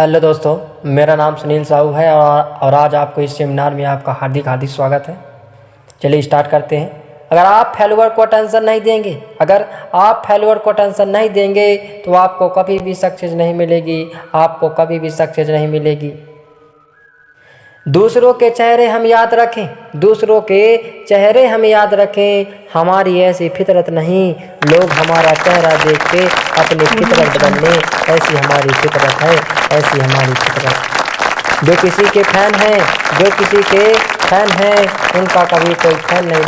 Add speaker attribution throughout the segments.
Speaker 1: Hello दोस्तों, मेरा नाम सुनील साहू है और आज आपको इस सेमिनार में आपका हार्दिक हार्दिक स्वागत है। चलिए स्टार्ट करते हैं। अगर आप फेल्योर को टेंशन नहीं देंगे तो आपको कभी भी सक्सेस नहीं मिलेगी, आपको कभी भी सक्सेस नहीं मिलेगी। दूसरों के चेहरे हम याद रखें, हमारी ऐसी फितरत नहीं, लोग हमारा चेहरा देख के अपनी फितरत बदलने, ऐसी हमारी फितरत है, ऐसी हमारी फितरत। जो किसी के फैन हैं उनका कभी कोई फैन नहीं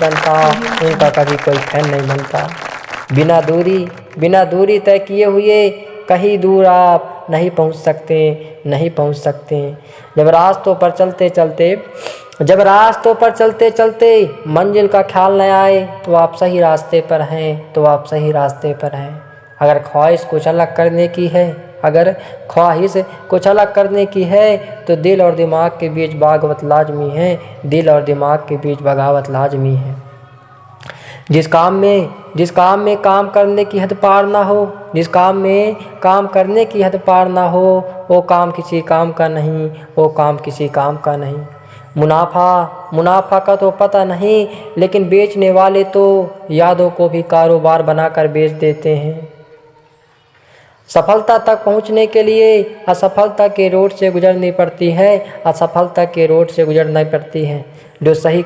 Speaker 1: बनता, बिना दूरी तय किए हुए कहीं दूर आप नहीं पहुंच सकते। जब रास्तों पर चलते मंजिल का ख्याल न आए तो आप सही रास्ते पर हैं। अगर ख्वाहिश कुछ अलग करने की है तो दिल और दिमाग के बीच बगावत लाजमी है। जिस काम में काम करने की हद पार ना हो, वो काम किसी काम का नहीं। मुनाफा का तो पता नहीं, लेकिन बेचने वाले तो यादों को भी कारोबार बनाकर बेच देते हैं। सफलता तक पहुंचने के लिए असफलता के रोड से गुजरनी पड़ती है। जो सही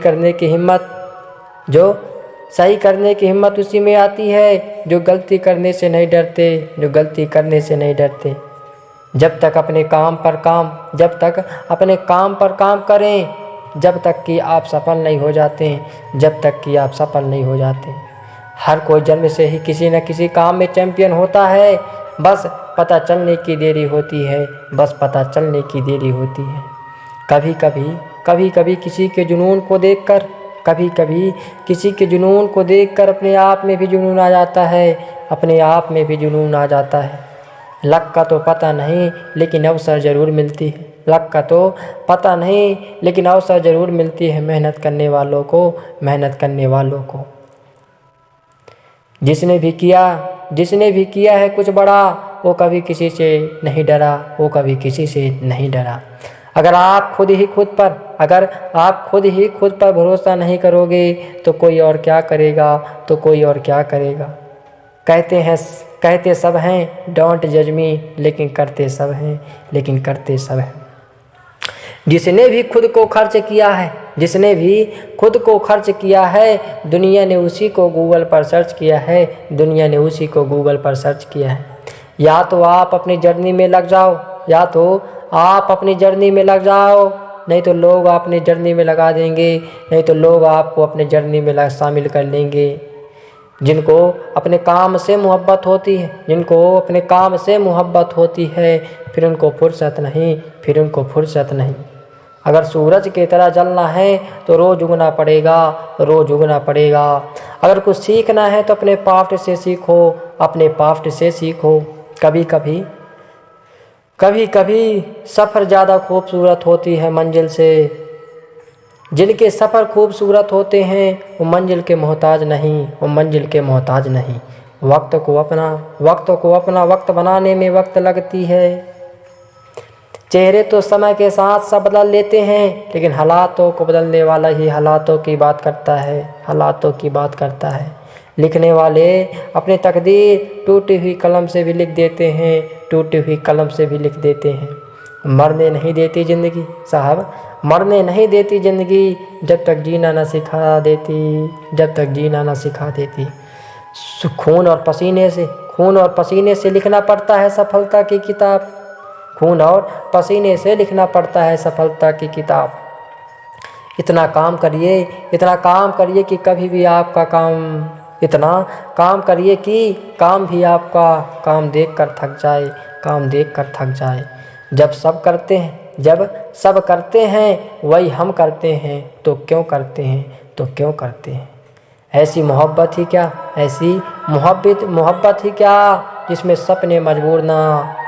Speaker 1: करने की हिम्मत उसी में आती है जो गलती करने से नहीं डरते। जब तक अपने काम पर काम करें, जब तक कि आप सफल नहीं हो जाते। हर कोई जन्म से ही किसी न किसी काम में चैंपियन होता है, बस पता चलने की देरी होती है। कभी किसी के जुनून को देखकर अपने आप में भी जुनून आ जाता है। लक का तो पता नहीं, लेकिन अवसर ज़रूर मिलती है मेहनत करने वालों को। जिसने भी किया है कुछ बड़ा, वो कभी किसी से नहीं डरा। अगर आप खुद ही खुद पर भरोसा नहीं करोगे तो कोई और क्या करेगा। कहते सब हैं डोंट जज मी, लेकिन करते सब हैं। जिसने भी खुद को खर्च किया है, दुनिया ने उसी को गूगल पर सर्च किया है। या तो आप अपनी जर्नी में लग जाओ, नहीं तो लोग अपनी जर्नी में लगा देंगे, नहीं तो लोग आपको अपनी जर्नी में शामिल कर लेंगे। जिनको अपने काम से मोहब्बत होती है, फिर उनको फुर्सत नहीं। अगर सूरज की तरह जलना है तो रोज़ उगना पड़ेगा। अगर कुछ सीखना है तो अपने पास्ट से सीखो। कभी सफ़र ज़्यादा खूबसूरत होती है मंजिल से। जिनके सफ़र खूबसूरत होते हैं वो मंजिल के मोहताज नहीं। वक्त को अपना वक्त बनाने में वक्त लगती है। चेहरे तो समय के साथ सब बदल लेते हैं, लेकिन हालातों को बदलने वाला ही हालातों की बात करता है। लिखने वाले अपनी तकदीर टूटी हुई कलम से भी लिख देते हैं। मरने नहीं देती ज़िंदगी जब तक जीना न सिखा देती। खून और पसीने से लिखना पड़ता है सफलता की किताब। इतना काम करिए कि कभी भी आपका काम भी आपका काम देखकर थक जाए। जब सब करते हैं वही हम करते हैं, तो क्यों करते हैं। ऐसी मोहब्बत ही क्या जिसमें सपने मजबूर ना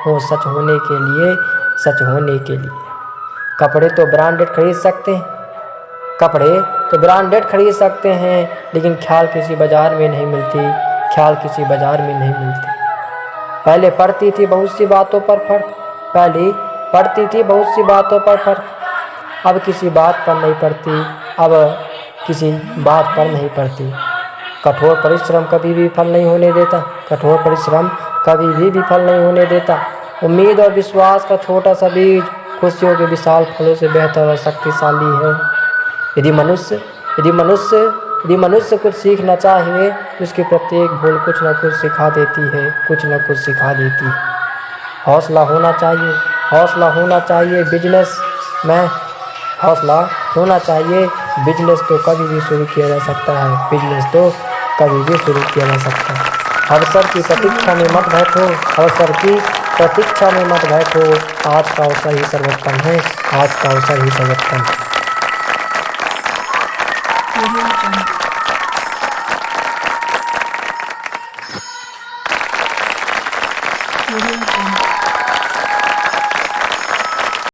Speaker 1: हो सच होने के लिए। कपड़े तो ब्रांडेड खरीद सकते हैं, लेकिन ख्याल किसी बाजार में नहीं मिलती। पहले पड़ती थी बहुत सी बातों पर फर्क, पड़ती थी बहुत सी बातों पर अब किसी बात पर नहीं पड़ती, अब किसी बात पर नहीं पड़ती। कठोर परिश्रम कभी भी फल नहीं होने देता, कठोर परिश्रम कभी भी विफल नहीं होने देता। उम्मीद और विश्वास का छोटा सा बीज खुशियों के विशाल फलों से बेहतर और शक्तिशाली है। यदि मनुष्य कुछ सीखना चाहे तो उसकी प्रत्येक भूल कुछ न कुछ सिखा देती है, कुछ न कुछ सिखा देती है। हौसला होना चाहिए, हौसला होना चाहिए बिजनेस में, हौसला होना चाहिए। बिजनेस तो कभी भी शुरू किया जा सकता है, बिजनेस तो कभी भी शुरू किया जा सकता है। अवसर की प्रतीक्षा में मत बैठो, अवसर की प्रतीक्षा में मत बैठो। आज का अवसर ही सर्वोत्तम है, आज का अवसर ही सर्वोत्तम है।
Speaker 2: Audio